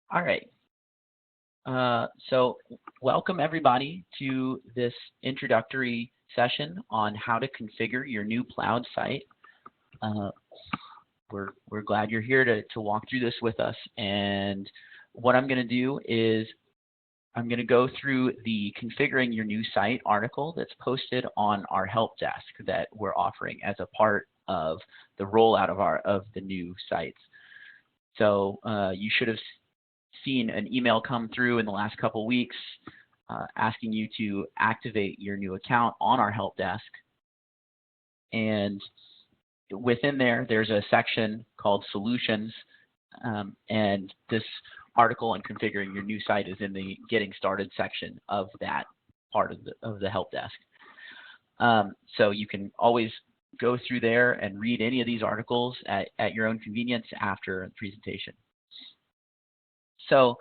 All right. So welcome everybody to this introductory session on how to configure your new Ploud site. Uh, we're glad you're here to walk through this with us. And what I'm going to do is I'm going to go through the configuring your new site article that's posted on our help desk that we're offering as a part of the rollout of the new sites. So you should have seen an email come through in the last couple weeks asking you to activate your new account on our help desk. And within there's a section called Solutions, and this article on configuring your new site is in the Getting Started section of that part of the help desk. So you can always go through there and read any of these articles at your own convenience after the presentation. So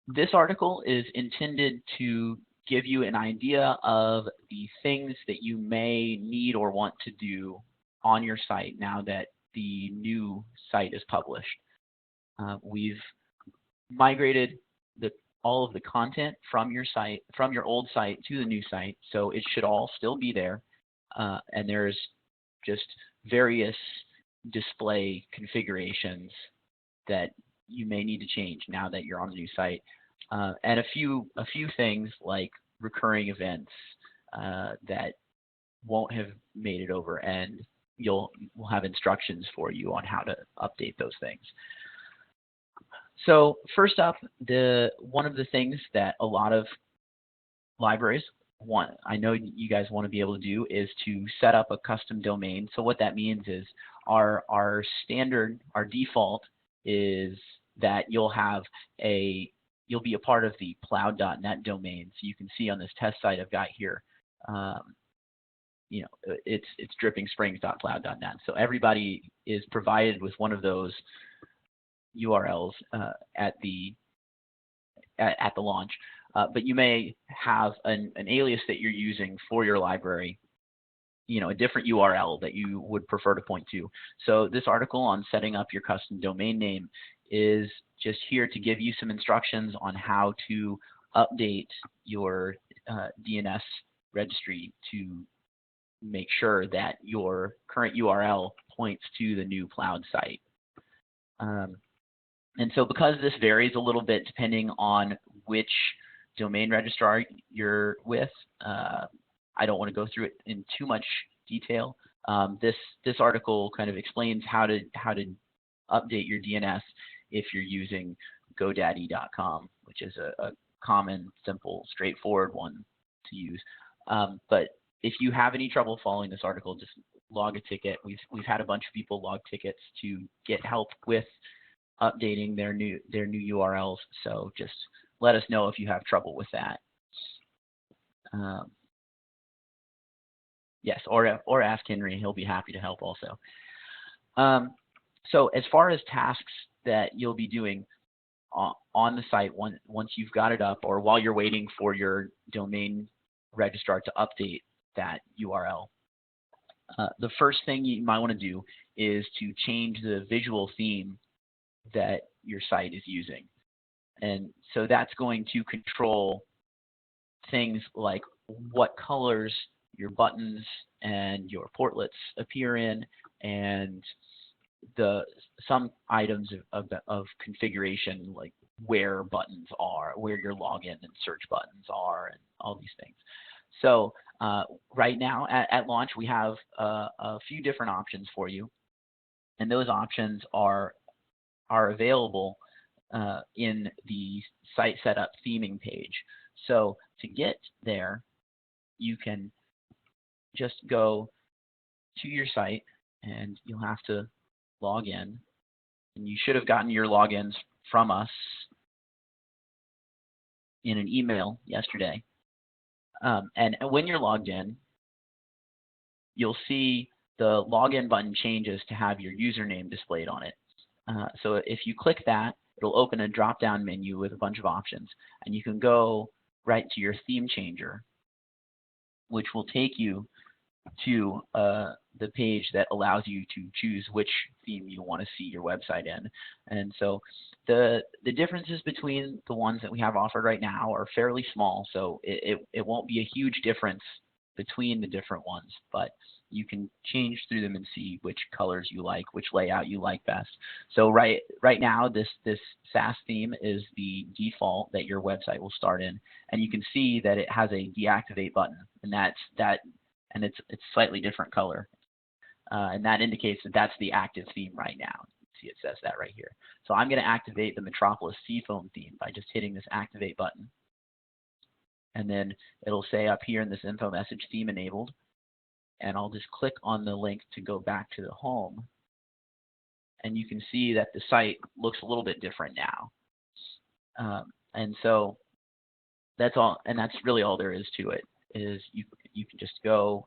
this article is intended to give you an idea of the things that you may need or want to do on your site now that the new site is published. We've migrated all of the content from your site, from your old site to the new site, so it should all still be there. And there's just various display configurations that you may need to change now that you're on the new site, and a few things like recurring events that won't have made it over, and we'll have instructions for you on how to update those things. So first up, one of the things that a lot of libraries want, I know you guys want to be able to do, is to set up a custom domain. So what that means is our default is that you'll be a part of the Ploud.net domain. So you can see on this test site I've got here, it's drippingsprings.ploud.net. So everybody is provided with one of those URLs at the launch. But you may have an alias that you're using for your library, a different URL that you would prefer to point to. So this article on setting up your custom domain name is just here to give you some instructions on how to update your DNS registry to make sure that your current URL points to the new Ploud site. And so because this varies a little bit depending on which domain registrar you're with, I don't want to go through it in too much detail. This article kind of explains how to update your DNS if you're using GoDaddy.com, which is a common, simple, straightforward one to use. But if you have any trouble following this article, just log a ticket. We've had a bunch of people log tickets to get help with updating their new URLs. So just let us know if you have trouble with that. Yes, or ask Henry. He'll be happy to help also. So as far as tasks that you'll be doing on the site once you've got it up, or while you're waiting for your domain registrar to update that URL, the first thing you might want to do is to change the visual theme that your site is using. And so that's going to control things like what colors your buttons and your portlets appear in, and some items of configuration, like where buttons are, where your login and search buttons are, and all these things. So right now at launch, we have a few different options for you, and those options are available in the site setup theming page. So to get there, you can just go to your site, and you'll have to log in. And you should have gotten your logins from us in an email yesterday. And when you're logged in, you'll see the login button changes to have your username displayed on it. So if you click that, it'll open a drop-down menu with a bunch of options, and you can go right to your theme changer, which will take you to the page that allows you to choose which theme you want to see your website in. And so the differences between the ones that we have offered right now are fairly small, so it won't be a huge difference between the different ones, but you can change through them and see which colors you like, which layout you like best. So right now, this SAS theme is the default that your website will start in, and you can see that it has a deactivate button, and and it's slightly different color, and that indicates that that's the active theme right now. See, it says that right here. So I'm going to activate the Metropolis Seafoam theme by just hitting this activate button, and then it'll say up here in this info message, theme enabled, and I'll just click on the link to go back to the home, and you can see that the site looks a little bit different now. And so that's all, and that's really all there is to it. Is you can just go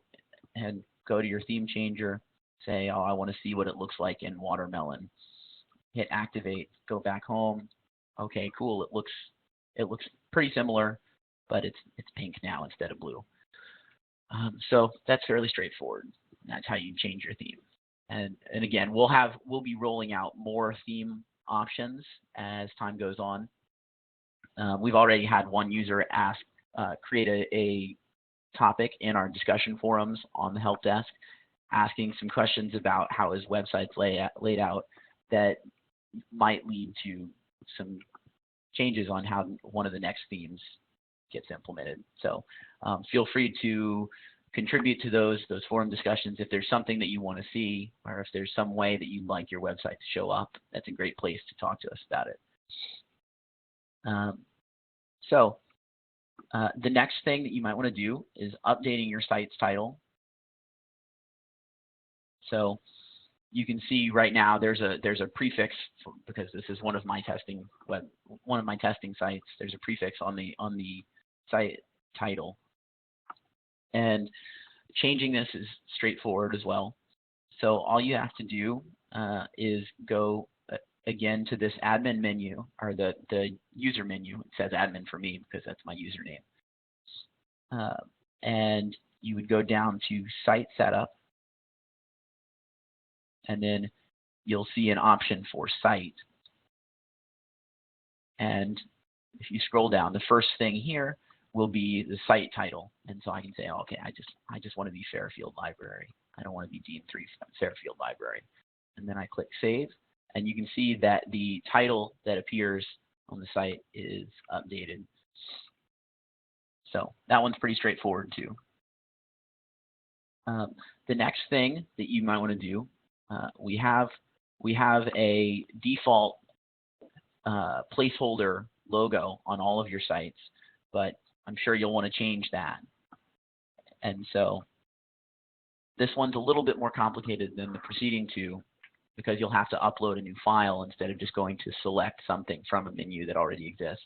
to your theme changer, say, oh, I want to see what it looks like in watermelon. Hit activate, go back home. Okay, cool. It looks pretty similar, but it's pink now instead of blue. So that's fairly straightforward. That's how you change your theme. And again, we'll be rolling out more theme options as time goes on. We've already had one user create a topic in our discussion forums on the help desk, asking some questions about how his website's laid out that might lead to some changes on how one of the next themes gets implemented. So feel free to contribute to those forum discussions. If there's something that you want to see, or if there's some way that you'd like your website to show up, that's a great place to talk to us about it. The next thing that you might want to do is updating your site's title. So you can see right now there's a prefix because this is one of my testing sites. There's a prefix on the site title, and changing this is straightforward as well. So all you have to do is go again to this admin menu, or the user menu. It says admin for me because that's my username. And you would go down to site setup, and then you'll see an option for site. And if you scroll down, the first thing here will be the site title. And so I can say, oh, okay, I just want to be Fairfield Library. I don't want to be Dean 3 Fairfield Library. And then I click save, and you can see that the title that appears on the site is updated. So that one's pretty straightforward too. The next thing that you might want to do, we have a default placeholder logo on all of your sites, but I'm sure you'll want to change that. And so this one's a little bit more complicated than the preceding two, because you'll have to upload a new file instead of just going to select something from a menu that already exists.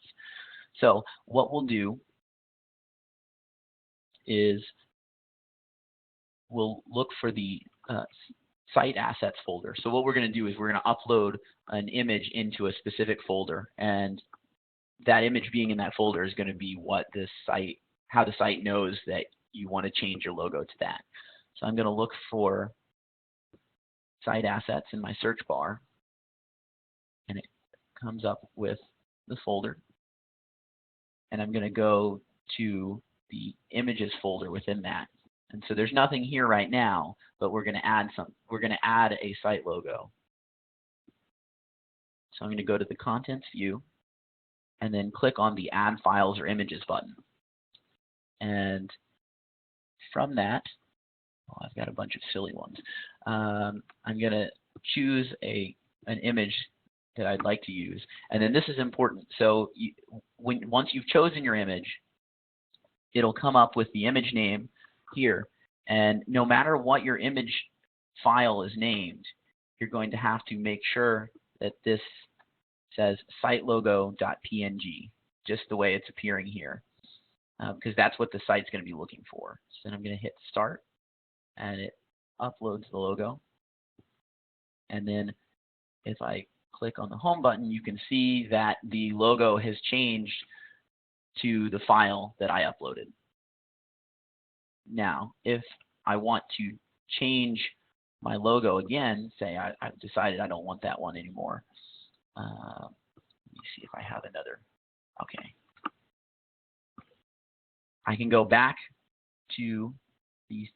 So what we'll do is we'll look for the site assets folder. So what we're going to do is we're going to upload an image into a specific folder, and that image being in that folder is going to be how the site knows that you want to change your logo to that. So I'm going to look for site assets in my search bar, and it comes up with the folder. And I'm going to go to the images folder within that. And so there's nothing here right now, but we're going to add a site logo. So I'm going to go to the contents view and then click on the add files or images button. And from that, I've got a bunch of silly ones. I'm going to choose an image that I'd like to use. And then this is important. So once you've chosen your image, it'll come up with the image name here. And no matter what your image file is named, you're going to have to make sure that this says sitelogo.png, just the way it's appearing here, because that's what the site's going to be looking for. So then I'm going to hit start, and it uploads the logo. And then if I click on the home button, you can see that the logo has changed to the file that I uploaded. Now, if I want to change my logo again, say I've decided I don't want that one anymore. Let me see if I have another. Okay. I can go back to the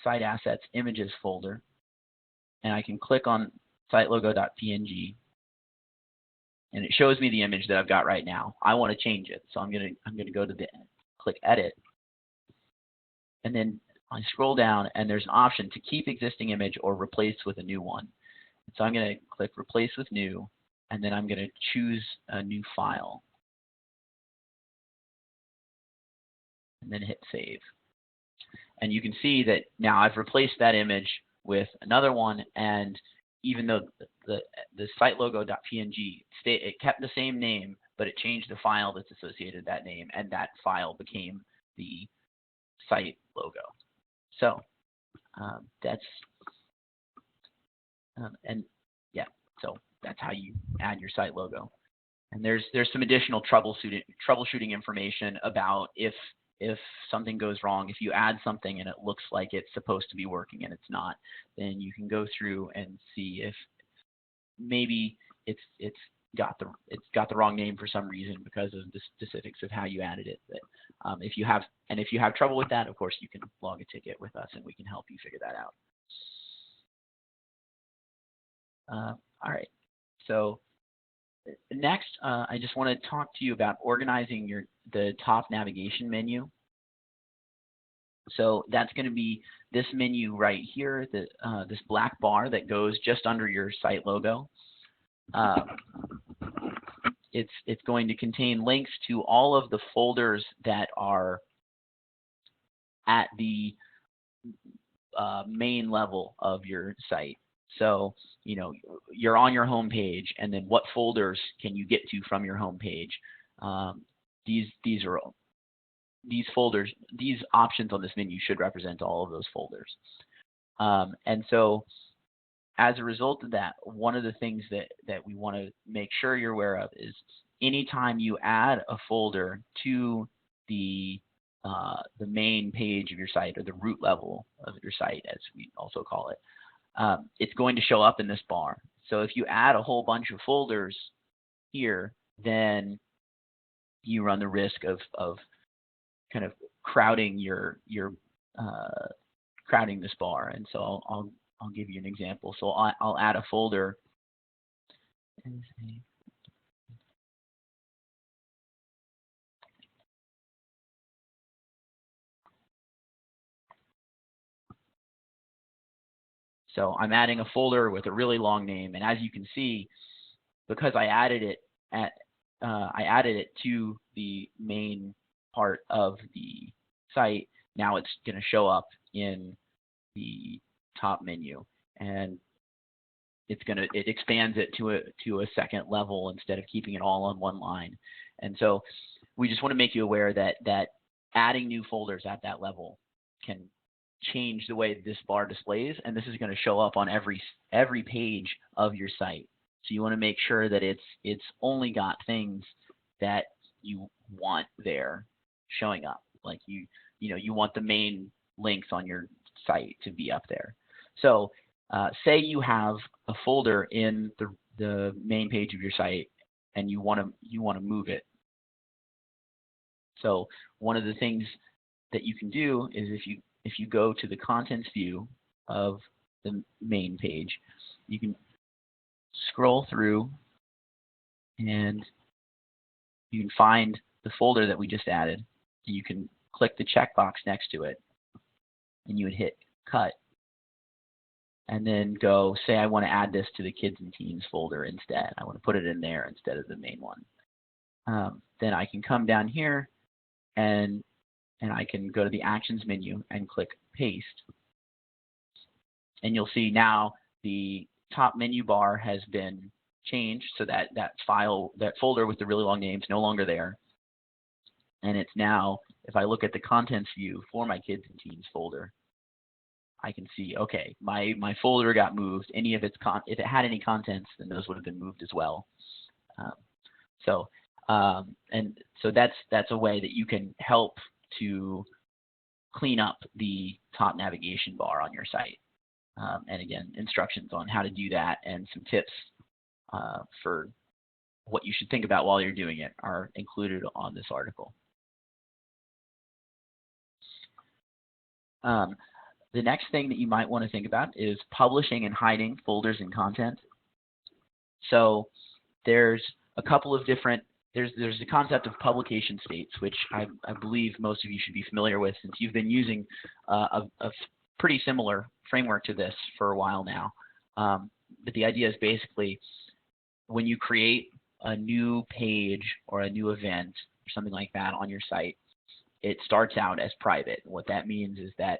site assets images folder, and I can click on sitelogo.png, and it shows me the image that I've got right now. I want to change it, so I'm gonna go to the click edit, and then I scroll down, and there's an option to keep existing image or replace with a new one. So I'm going to click replace with new, and then I'm going to choose a new file, and then hit save. And you can see that now I've replaced that image with another one, and even though the sitelogo.png it kept the same name, but it changed the file that's associated with that name, and that file became the site logo. So that's and yeah, so that's how you add your site logo. And there's some additional troubleshooting information about if something goes wrong, if you add something and it looks like it's supposed to be working and it's not, then you can go through and see if maybe it's got the wrong name for some reason because of the specifics of how you added it. But if you have trouble with that, of course you can log a ticket with us and we can help you figure that out. All right. So next, I just want to talk to you about organizing the top navigation menu. So that's going to be this menu right here, this black bar that goes just under your site logo. It's going to contain links to all of the folders that are at the main level of your site. So, you know, you're on your home page, and then what folders can you get to from your home page? These folders, these options on this menu should represent all of those folders. And so as a result of that, one of the things that we want to make sure you're aware of is anytime you add a folder to the main page of your site, or the root level of your site, as we also call it, it's going to show up in this bar. So if you add a whole bunch of folders here, then you run the risk of kind of crowding crowding this bar. And so I'll give you an example. So I'll add a folder. So I'm adding a folder with a really long name, and as you can see, because I added it to the main part of the site, now it's going to show up in the top menu, and it expands it to a second level instead of keeping it all on one line. And so we just want to make you aware that adding new folders at that level can change the way this bar displays, and this is going to show up on every page of your site. So you want to make sure that it's only got things that you want there showing up. Like you want the main links on your site to be up there. So say you have a folder in the main page of your site, and you want to move it. So one of the things that you can do is if you go to the contents view of the main page, you can scroll through and you can find the folder that we just added. You can click the checkbox next to it, and you would hit cut, and then go say I want to add this to the kids and teens folder instead. I want to put it in there instead of the main one. Then I can come down here and I can go to the actions menu and click paste, and you'll see now the top menu bar has been changed so that that folder with the really long name is no longer there, and it's now, if I look at the contents view for my kids and teens folder, I can see, okay, my folder got moved. If it had any contents, then those would have been moved as well. And so that's a way that you can help to clean up the top navigation bar on your site. And again, instructions on how to do that and some tips for what you should think about while you're doing it are included on this article. The next thing that you might want to think about is publishing and hiding folders and content. So there's a couple of different, there's the concept of publication states, which I believe most of you should be familiar with since you've been using a pretty similar framework to this for a while now. But the idea is basically when you create a new page or a new event or something like that on your site, it starts out as private. What that means is that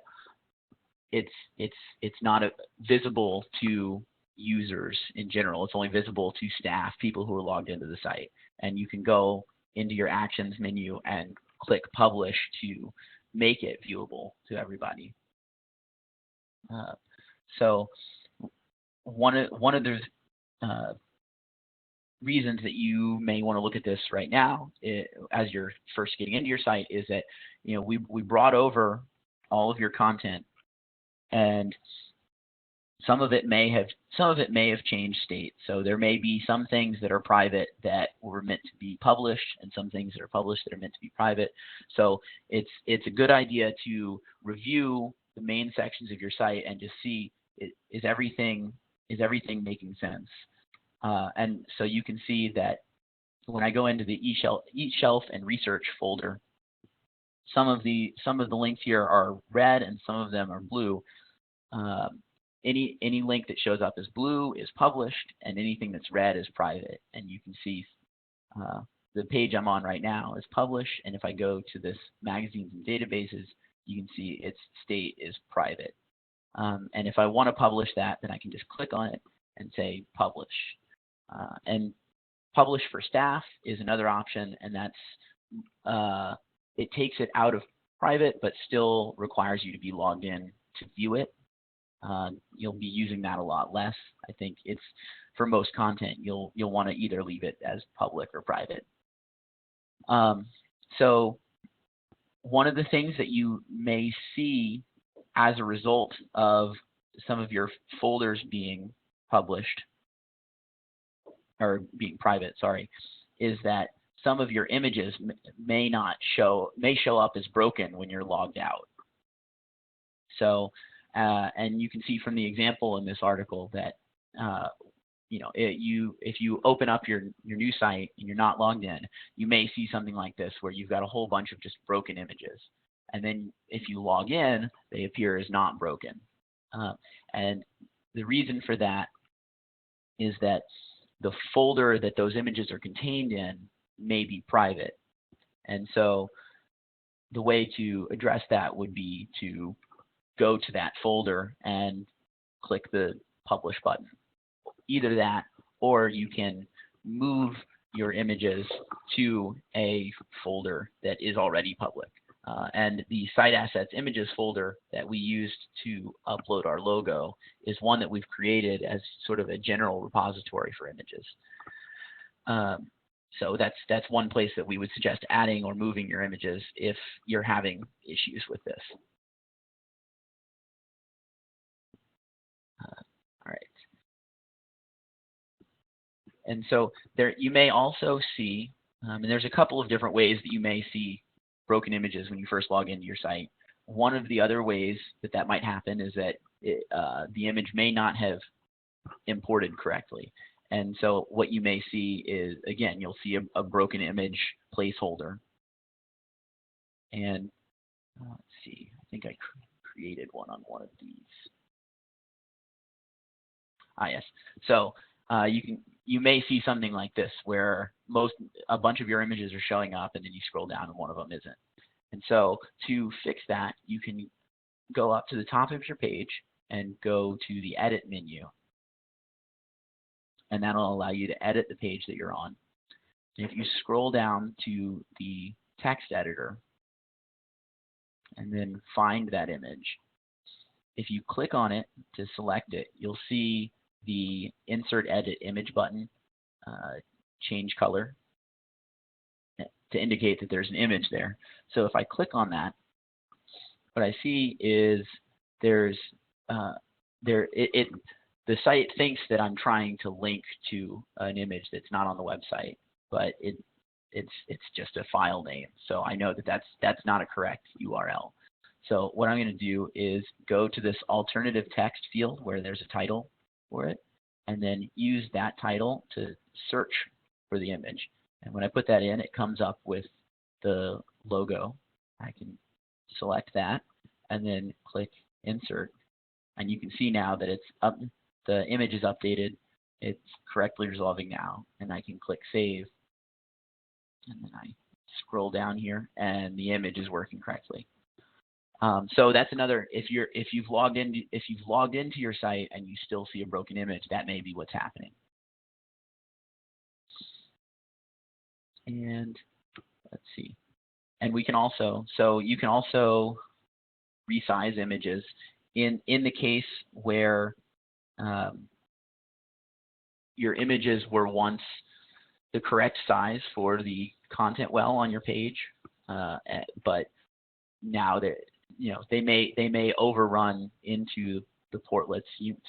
it's not visible to users in general. It's only visible to staff, people who are logged into the site. And you can go into your actions menu and click publish to make it viewable to everybody. So one of the reasons that you may want to look at this right now as you're first getting into your site is that we brought over all of your content, and some of it may have changed state. So there may be some things that are private that were meant to be published, and some things that are published that are meant to be private. So it's a good idea to review the main sections of your site and just see is everything making sense. And so you can see that when I go into the eShelf and research folder, some of the links here are red and some of them are blue. Any link that shows up as blue is published, and anything that's red is private. And you can see the page I'm on right now is published, and if I go to this magazines and databases, you can see its state is private. And if I want to publish that, then I can just click on it and say publish. And publish for staff is another option, and that's it takes it out of private, but still requires you to be logged in to view it. You'll be using that a lot less. I think it's for most content you'll want to either leave it as public or private. So one of the things that you may see as a result of some of your folders being published or being private, sorry, is that some of your images may show up as broken when you're logged out. So and you can see from the example in this article that if you open up your new site and you're not logged in, you may see something like this where you've got a whole bunch of just broken images, and then if you log in, they appear as not broken. And the reason for that is that the folder that those images are contained in may be private, and so the way to address that would be to go to that folder and click the publish button. Either that, or you can move your images to a folder that is already public. And the site assets images folder that we used to upload our logo is one that we've created as sort of a general repository for images. So that's one place that we would suggest adding or moving your images if you're having issues with this. All right. And so there you may also see, and there's a couple of different ways that you may see broken images when you first log into your site. One of the other ways that might happen is that the image may not have imported correctly. And so what you may see is, again, you'll see a broken image placeholder. And let's see, I think I created one on one of these. Yes. So you may see something like this where a bunch of your images are showing up, and then you scroll down and one of them isn't. And so to fix that, you can go up to the top of your page and go to the edit menu, and that'll allow you to edit the page that you're on. And if you scroll down to the text editor and then find that image, if you click on it to select it, you'll see the Insert Edit Image button change color to indicate that there's an image there. So if I click on that, what I see is there's the site thinks that I'm trying to link to an image that's not on the website, but it's just a file name. So I know that that's not a correct URL. So what I'm going to do is go to this alternative text field where there's a title for it, and then use that title to search for the image. And when I put that in, it comes up with the logo. I can select that and then click insert, and you can see now that it's up. The image is updated. It's correctly resolving now, and I can click save, and then I scroll down here, and the image is working correctly. So that's another. If you've logged into your site and you still see a broken image, that may be what's happening. And let's see. And we can also, so you can also resize images in the case where your images were once the correct size for the content well on your page, but now they may overrun into the portlets.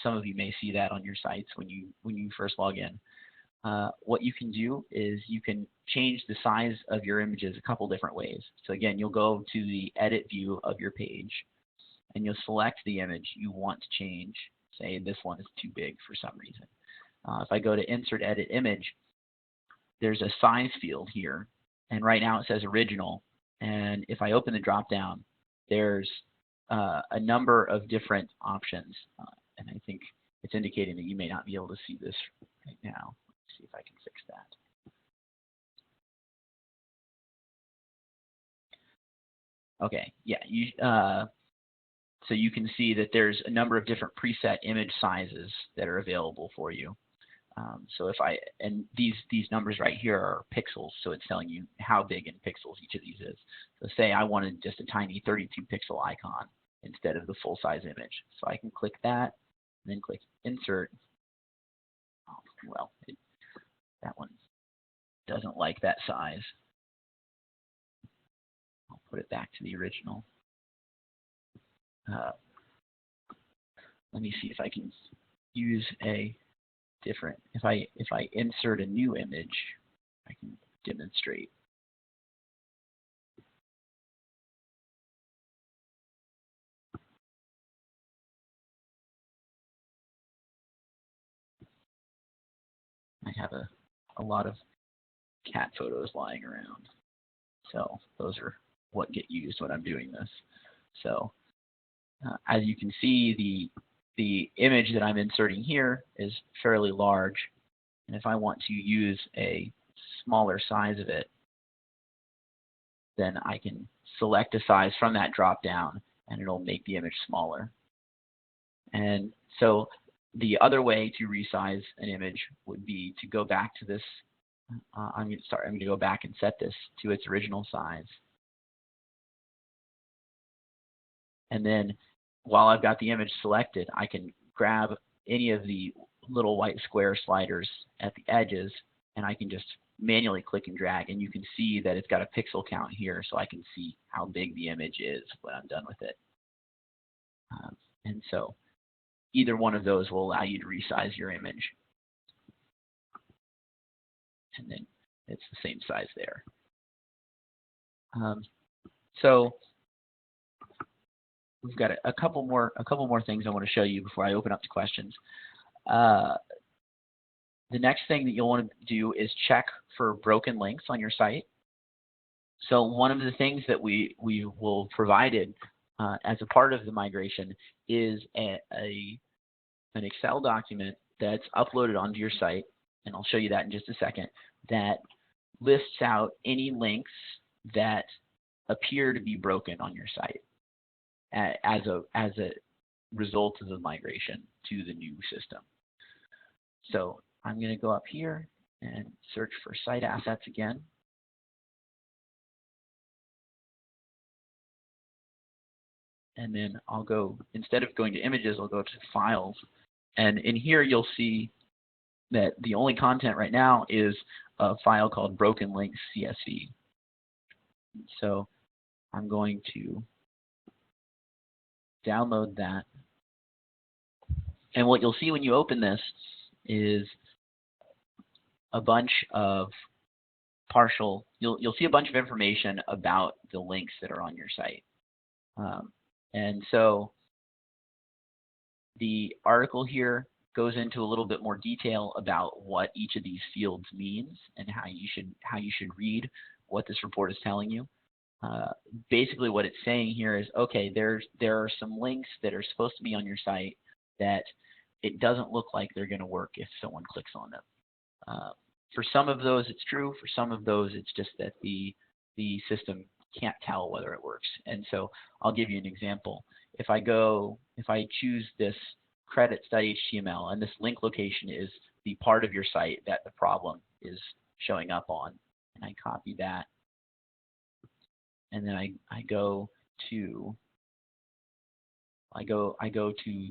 Some of you may see that on your sites when you first log in. What you can do is you can change the size of your images a couple different ways. So again, you'll go to the edit view of your page, and you'll select the image you want to change. Say this one is too big for some reason. If I go to insert edit image, there's a size field here, and right now it says original. And if I open the drop down, there's a number of different options, and I think it's indicating that you may not be able to see this right now. Let's see if I can fix that. Okay, yeah, so you can see that there's a number of different preset image sizes that are available for you. So and these numbers right here are pixels, so it's telling you how big in pixels each of these is. So say I wanted just a tiny 32 pixel icon instead of the full size image. So I can click that, and then click insert. Oh, well, that one doesn't like that size. I'll put it back to the original. Let me see if I can use a different. If I insert a new image, I can demonstrate. I have a lot of cat photos lying around, so those are what get used when I'm doing this. So as you can see, the image that I'm inserting here is fairly large, and if I want to use a smaller size of it, then I can select a size from that drop down, and it'll make the image smaller. And so the other way to resize an image would be to go back to this. I'm going to go back and set this to its original size. And then while I've got the image selected, I can grab any of the little white square sliders at the edges, and I can just manually click and drag, and you can see that it's got a pixel count here, so I can see how big the image is when I'm done with it. And so either one of those will allow you to resize your image. And then it's the same size there. So we've got a couple more things I want to show you before I open up to questions. The next thing that you'll want to do is check for broken links on your site. So one of the things that we will provided as a part of the migration is an Excel document that's uploaded onto your site, and I'll show you that in just a second, that lists out any links that appear to be broken on your site as a result of the migration to the new system. So I'm going to go up here and search for site assets again. And then I'll go, instead of going to images, I'll go to files. And in here you'll see that the only content right now is a file called broken links CSV. So I'm going to download that. And what you'll see when you open this is a bunch of you'll see a bunch of information about the links that are on your site. And so the article here goes into a little bit more detail about what each of these fields means and how you should read what this report is telling you. Basically what it's saying here is, okay, there are some links that are supposed to be on your site that it doesn't look like they're going to work if someone clicks on them. For some of those it's true, for some of those it's just that the system can't tell whether it works. And so I'll give you an example. If I choose this credits.html, and this link location is the part of your site that the problem is showing up on, and I copy that, and then I go to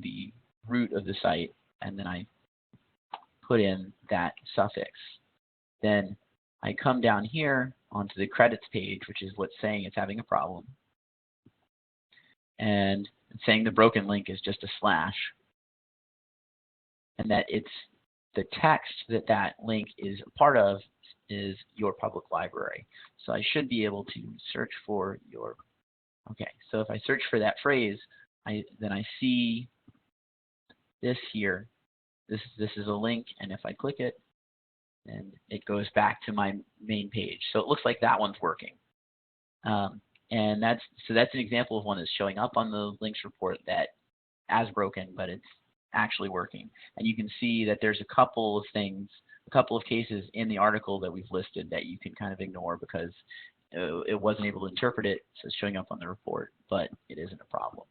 the root of the site, and then I put in that suffix. Then I come down here onto the credits page, which is what's saying it's having a problem, and it's saying the broken link is just a slash, and that it's the text that link is a part of is your public library. So I should be able to search for your, okay, so if I search for that phrase, then I see this here. This is a link, and if I click it, then it goes back to my main page. So it looks like that one's working. And that's an example of one that's showing up on the links report that as broken, but it's actually working. And you can see that there's a couple of cases in the article that we've listed that you can kind of ignore because it wasn't able to interpret it, so it's showing up on the report, but it isn't a problem.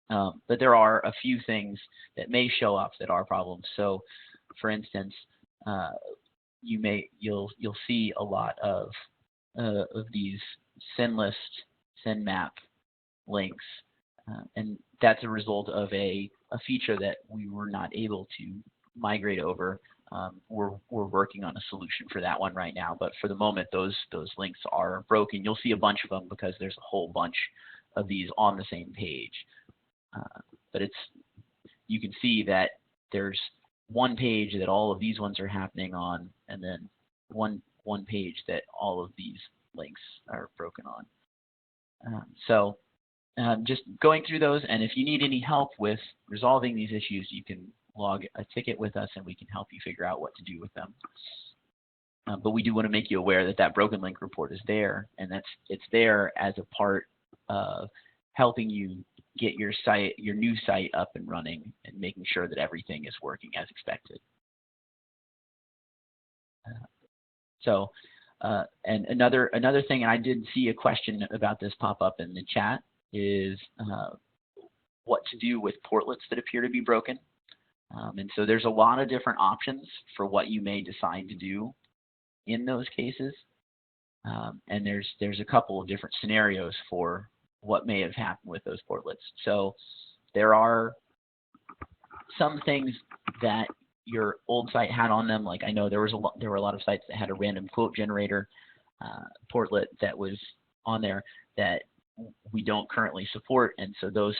But there are a few things that may show up that are problems. So, for instance, you'll see a lot of these sinlist, sinmap links, and that's a result of a feature that we were not able to migrate over. We're working on a solution for that one right now, but for the moment, those links are broken. You'll see a bunch of them because there's a whole bunch of these on the same page. But you can see that there's one page that all of these ones are happening on, and then one page that all of these links are broken on. So just going through those, and if you need any help with resolving these issues, you can log a ticket with us and we can help you figure out what to do with them. But we do want to make you aware that that broken link report is there, and it's there as a part of helping you get your new site up and running and making sure that everything is working as expected. And another thing, and I did see a question about this pop up in the chat, is what to do with portlets that appear to be broken. And so there's a lot of different options for what you may decide to do in those cases. And there's a couple of different scenarios for what may have happened with those portlets. So there are some things that your old site had on them. Like I know there were a lot of sites that had a random quote generator portlet that was on there that we don't currently support, and so those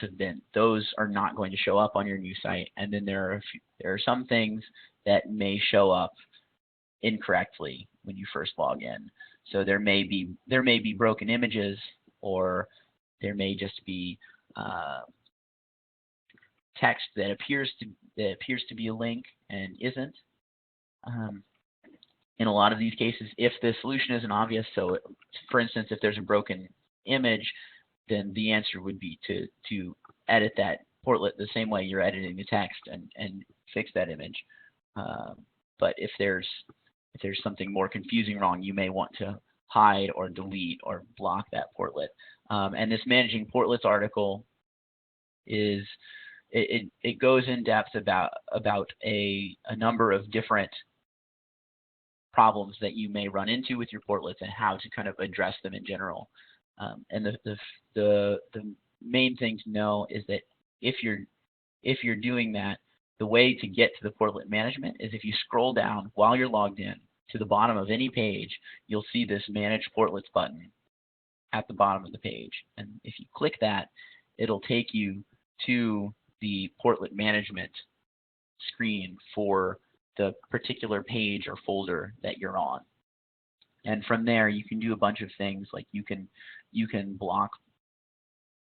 are not going to show up on your new site. And then there are some things that may show up incorrectly when you first log in. So there may be broken images, or there may just be text that appears to be a link and isn't. In a lot of these cases, if the solution isn't obvious, so for instance, if there's a broken image, then the answer would be to edit that portlet the same way you're editing the text and fix that image. But if there's something more confusing wrong, you may want to hide or delete or block that portlet. And this managing portlets article it goes in depth about a number of different problems that you may run into with your portlets and how to kind of address them in general. And the main thing to know is that if you're doing that, the way to get to the portlet management is if you scroll down while you're logged in to the bottom of any page, you'll see this Manage Portlets button at the bottom of the page. And if you click that, it'll take you to the portlet management screen for the particular page or folder that you're on. And from there, you can do a bunch of things, like you can block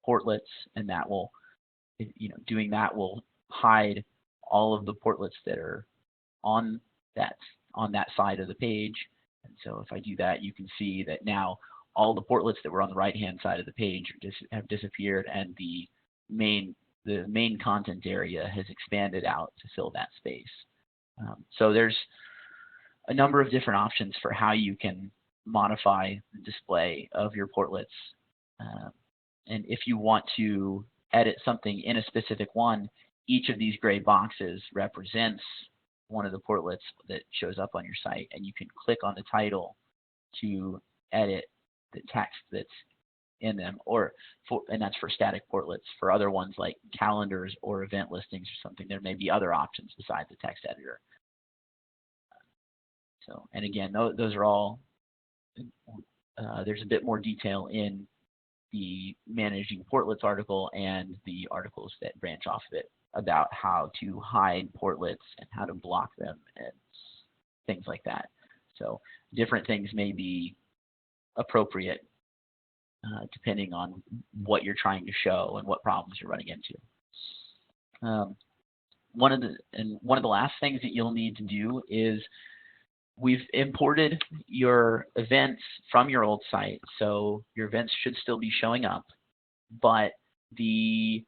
portlets, and that will, doing that will hide all of the portlets that are on that side of the page. And so if I do that, you can see that now all the portlets that were on the right-hand side of the page have disappeared, and the main content area has expanded out to fill that space. So there's a number of different options for how you can modify the display of your portlets. And if you want to edit something in a specific one, each of these gray boxes represents one of the portlets that shows up on your site, and you can click on the title to edit the text that's in them, and that's for static portlets. For other ones like calendars or event listings or something, there may be other options besides the text editor. So, and again, those are all, there's a bit more detail in the Managing Portlets article and the articles that branch off of it about how to hide portlets and how to block them and things like that. So different things may be appropriate depending on what you're trying to show and what problems you're running into. One of the last things that you'll need to do is, we've imported your events from your old site, so your events should still be showing up, but the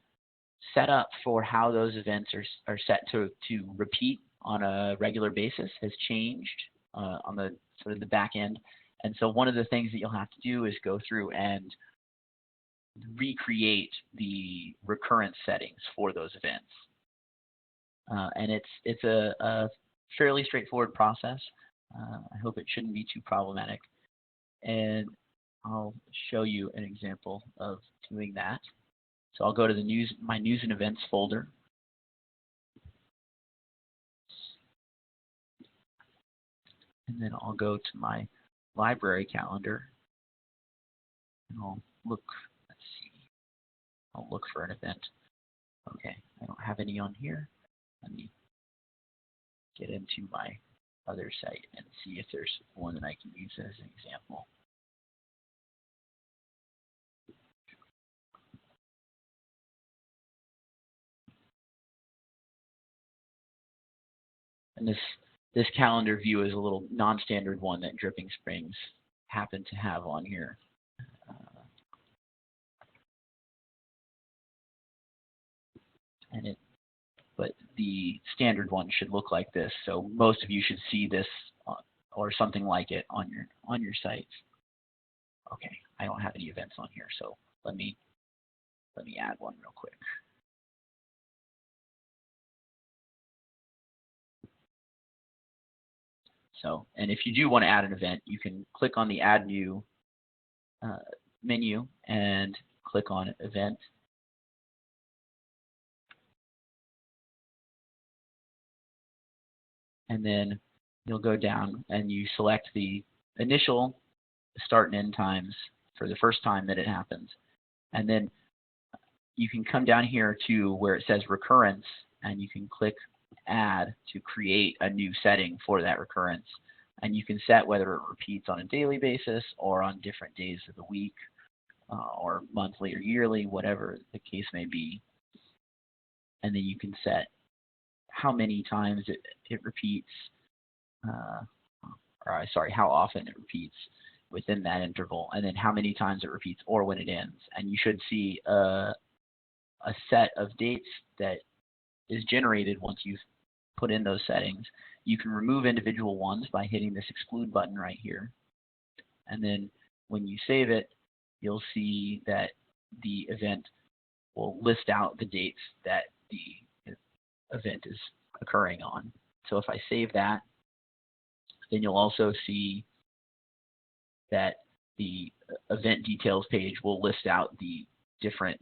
setup for how those events are set to repeat on a regular basis has changed on the sort of the back end. And so one of the things that you'll have to do is go through and recreate the recurrence settings for those events. And it's a fairly straightforward process. I hope it shouldn't be too problematic. And I'll show you an example of doing that. So I'll go to my news and events folder. And then I'll go to my library calendar. And I'll look, let's see, I'll look for an event. Okay, I don't have any on here. Let me get into my other site and see if there's one that I can use as an example. And this calendar view is a little non-standard one that Dripping Springs happened to have on here. But the standard one should look like this. So most of you should see this or something like it on your sites. Okay, I don't have any events on here, so let me add one real quick. So, and if you do want to add an event, you can click on the Add New menu and click on Event. And then you'll go down and you select the initial start and end times for the first time that it happens. And then you can come down here to where it says recurrence, and you can click add to create a new setting for that recurrence. And you can set whether it repeats on a daily basis or on different days of the week or monthly or yearly, whatever the case may be. And then you can set how many times it repeats, how often it repeats within that interval, and then how many times it repeats or when it ends. And you should see a set of dates that is generated once you've put in those settings. You can remove individual ones by hitting this exclude button right here. And then when you save it, you'll see that the event will list out the dates that the event is occurring on. So if I save that, then you'll also see that the event details page will list out the different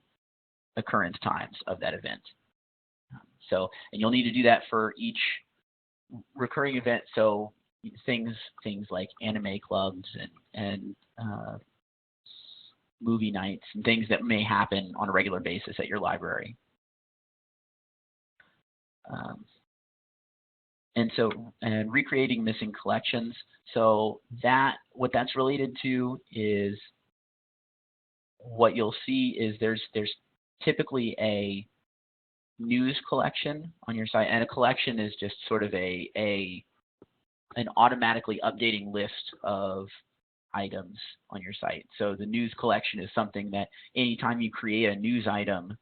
occurrence times of that event. So, and you'll need to do that for each recurring event. So things like anime clubs and movie nights and things that may happen on a regular basis at your library. And recreating missing collections. So what that's related to is what you'll see is there's typically a news collection on your site, and a collection is just sort of an automatically updating list of items on your site. So the news collection is something that anytime you create a news item,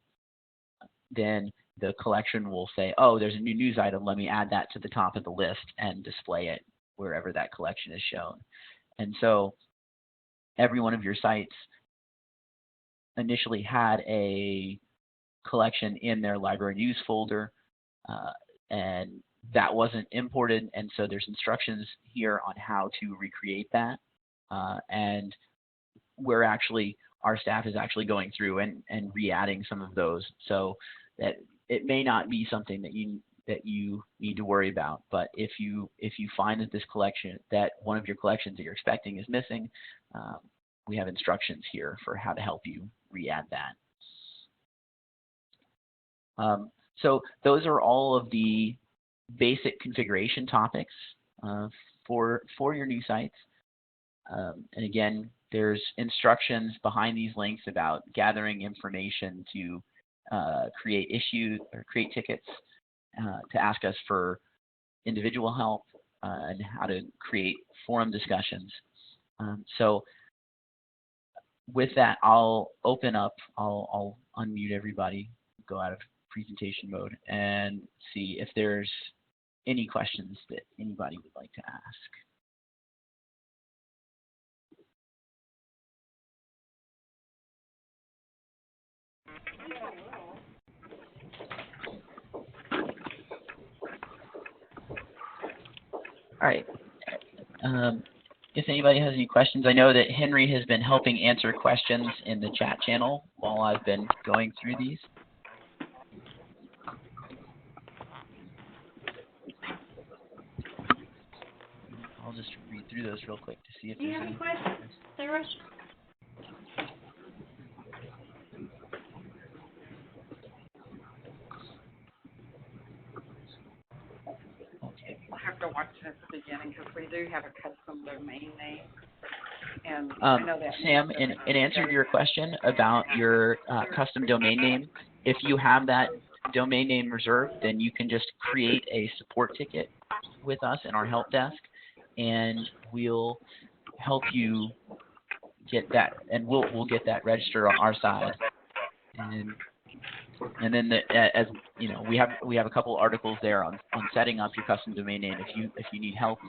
then the collection will say, oh, there's a new news item, let me add that to the top of the list and display it wherever that collection is shown. And so every one of your sites initially had a collection in their library news folder, and that wasn't imported, and so there's instructions here on how to recreate that. And our staff is actually going through and re-adding some of those, so that it may not be something that you need to worry about. But if you find that one of your collections that you're expecting is missing, we have instructions here for how to help you re-add that. So those are all of the basic configuration topics for your new sites. And again, there's instructions behind these links about gathering information to create issues or create tickets, to ask us for individual help, and how to create forum discussions. So with that, I'll open up, I'll unmute everybody, go out of presentation mode, and see if there's any questions that anybody would like to ask. All right. If anybody has any questions, I know that Henry has been helping answer questions in the chat channel while I've been going through these. I'll just read through those real quick to see if there's any questions. Sarah? Okay. I'll have to watch it at the beginning because we do have a custom domain name. And Sam, in answer to your question about your custom domain name, if you have that domain name reserved, then you can just create a support ticket with us in our help desk, and we'll help you get that, and we'll get that registered on our side. And then as you know, we have a couple articles there on setting up your custom domain name if you need help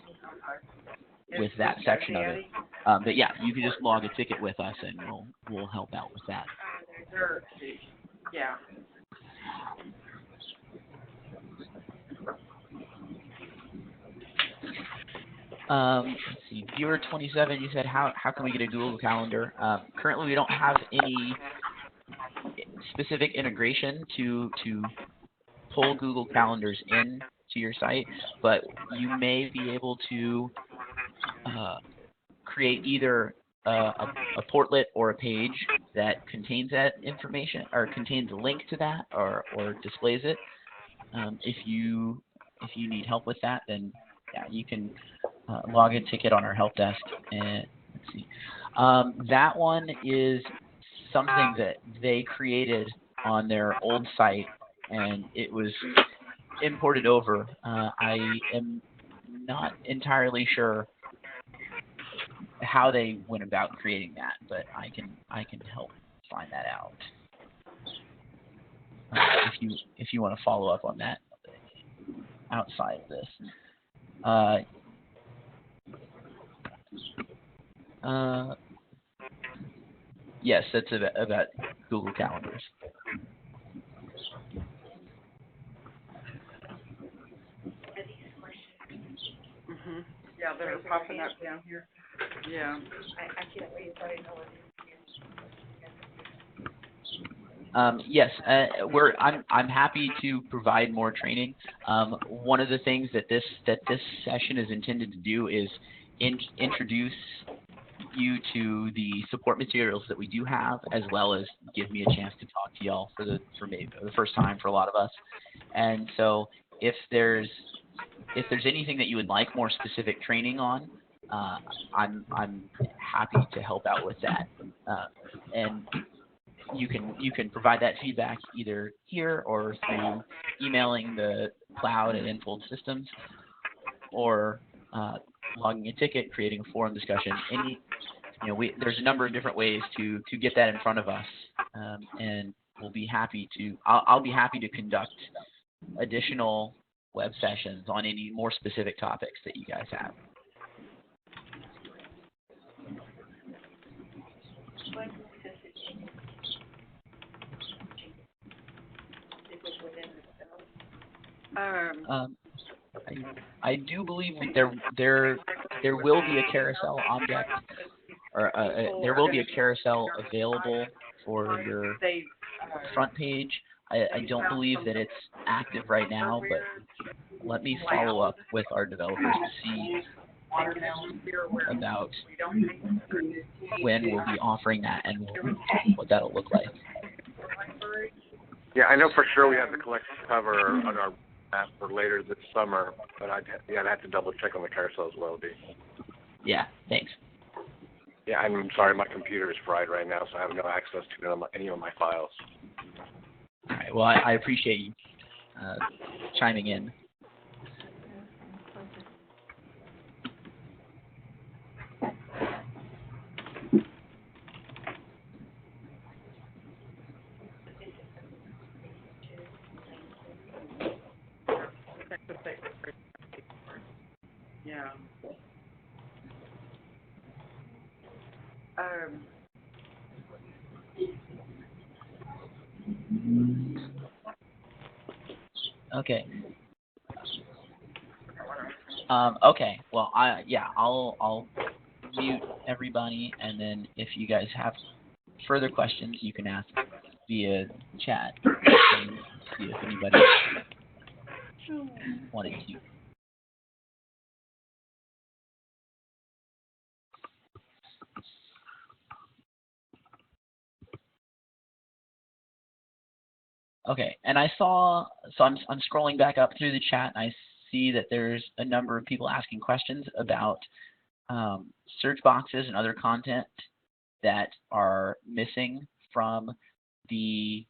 with that section of it. But yeah, you can just log a ticket with us, and we'll help out with that. Yeah. Let's see, viewer 27, you said how can we get a Google Calendar? Currently, we don't have any specific integration to pull Google Calendars in to your site, but you may be able to create either a portlet or a page that contains that information, or contains a link to that, or displays it. If you need help with that, then yeah, you can log a ticket on our help desk. And let's see, that one is something that they created on their old site, and it was imported over. I am not entirely sure how they went about creating that, but I can help find that out. If you want to follow up on that outside of this. Yes, that's about Google Calendars. Mm-hmm. Yeah, they're popping up down here. Yeah. I can't wait until I know what Yes, I'm happy to provide more training. One of the things that this session is intended to do is introduce you to the support materials that we do have, as well as give me a chance to talk to y'all for maybe the first time for a lot of us. And so if there's anything that you would like more specific training on, I'm happy to help out with that. And you can provide that feedback either here or through emailing the Ploud at Enfold Systems, or logging a ticket, creating a forum discussion. There's a number of different ways to get that in front of us, and we'll be happy to. I'll be happy to conduct additional web sessions on any more specific topics that you guys have. I do believe that there will be a carousel object, or there will be a carousel available for your front page. I don't believe that it's active right now, but let me follow up with our developers to see about when we'll be offering that and what that'll look like. Yeah, I know for sure we have the collection cover on our map for later this summer, but I'd have to double check on the carousel as well, D. Yeah, thanks. Yeah, I'm sorry, my computer is fried right now, so I have no access to any of my files. All right, well, I appreciate you chiming in. Yeah. Okay. Okay. Well, I'll mute everybody, and then if you guys have further questions, you can ask via chat and see if anybody wanted to. Okay, and I saw, so I'm scrolling back up through the chat, and I see that there's a number of people asking questions about search boxes and other content that are missing from the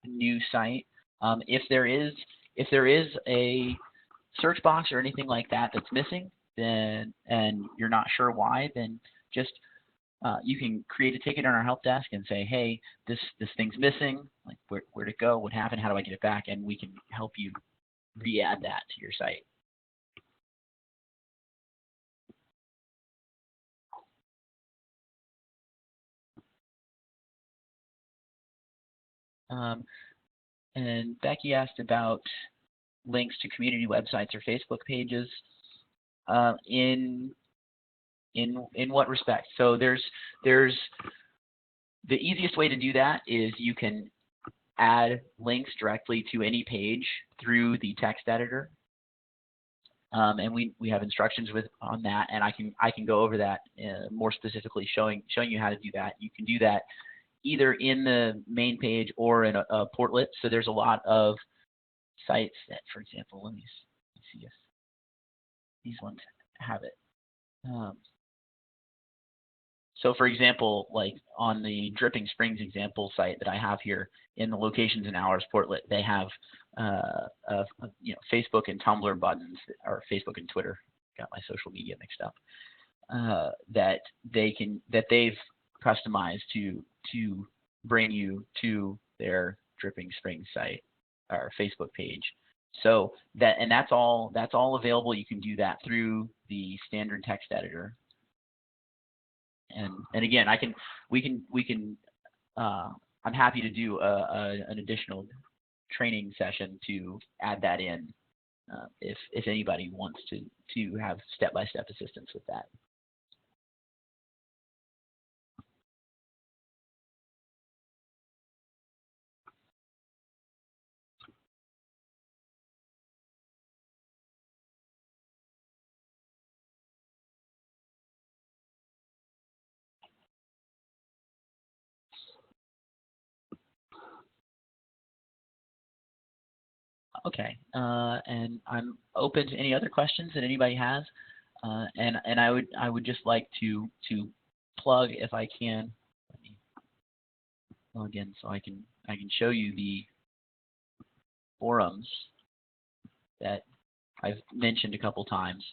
new site. If there is a search box or anything like that that's missing, then, and you're not sure why, then just you can create a ticket on our help desk and say, hey, this thing's missing, like where'd it go, what happened, how do I get it back, and we can help you re-add that to your site. And Becky asked about links to community websites or Facebook pages. In what respect? So there's the easiest way to do that is you can add links directly to any page through the text editor, and we have instructions on that, and I can go over that more specifically, showing you how to do that. You can do that either in the main page or in a portlet. So there's a lot of sites that, for example, let me see if these ones have it. So for example, like on the Dripping Springs example site that I have here, in the locations and hours portlet, they have Facebook and Tumblr buttons, or Facebook and Twitter, got my social media mixed up, that they've customized to bring you to their Dripping Springs site or Facebook page. So that's all available. You can do that through the standard text editor. And again, I'm happy to do an additional training session to add that in if anybody wants to have step-by-step assistance with that. Okay, and I'm open to any other questions that anybody has, and I would just like to plug, if I can. Let me log in so I can show you the forums that I've mentioned a couple times,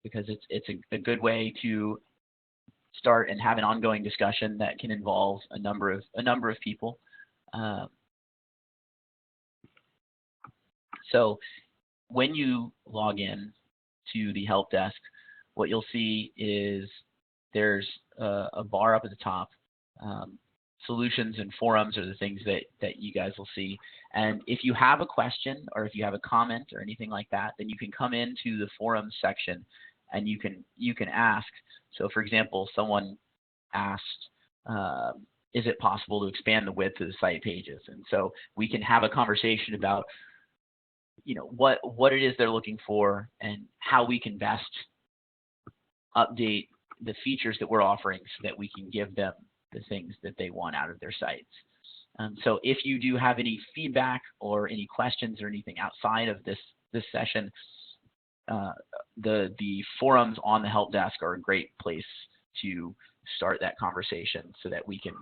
because it's a good way to start and have an ongoing discussion that can involve a number of people. So when you log in to the help desk, what you'll see is there's a bar up at the top. Solutions and forums are the things that you guys will see. And if you have a question or if you have a comment or anything like that, then you can come into the forums section and you can ask. So for example, someone asked, is it possible to expand the width of the site pages? And so we can have a conversation about, you know, what it is they're looking for and how we can best update the features that we're offering so that we can give them the things that they want out of their sites. So if you do have any feedback or any questions or anything outside of this session, the forums on the help desk are a great place to start that conversation so that we can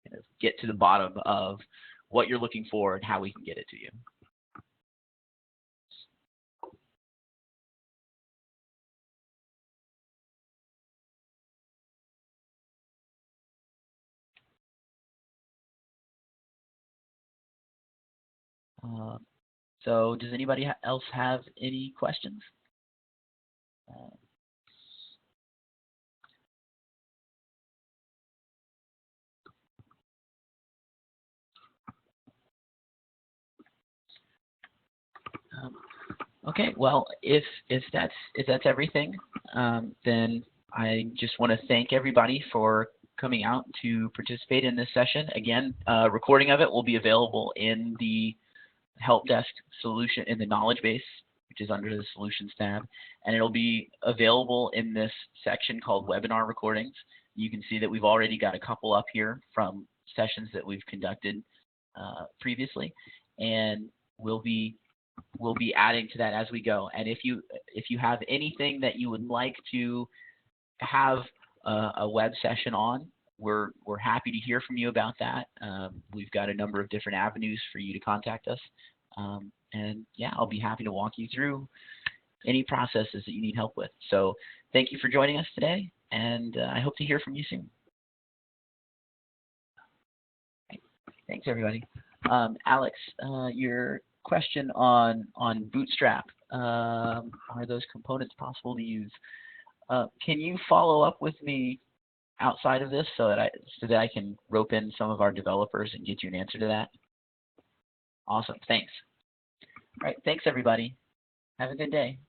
kind of get to the bottom of what you're looking for and how we can get it to you. So does anybody else have any questions? Okay, well, if that's everything, then I just want to thank everybody for coming out to participate in this session. Again, recording of it will be available in the help desk solution in the knowledge base, which is under the solutions tab, and it'll be available in this section called webinar recordings. You can see that we've already got a couple up here from sessions that we've conducted previously, and we'll be adding to that as we go. And if you have anything that you would like to have a web session on, we're happy to hear from you about that. We've got a number of different avenues for you to contact us. And yeah, I'll be happy to walk you through any processes that you need help with. So thank you for joining us today, and I hope to hear from you soon. Thanks, everybody. Alex, your question on Bootstrap, are those components possible to use? Can you follow up with me outside of this so that I can rope in some of our developers and get you an answer to that? Awesome, thanks. All right, thanks everybody. Have a good day.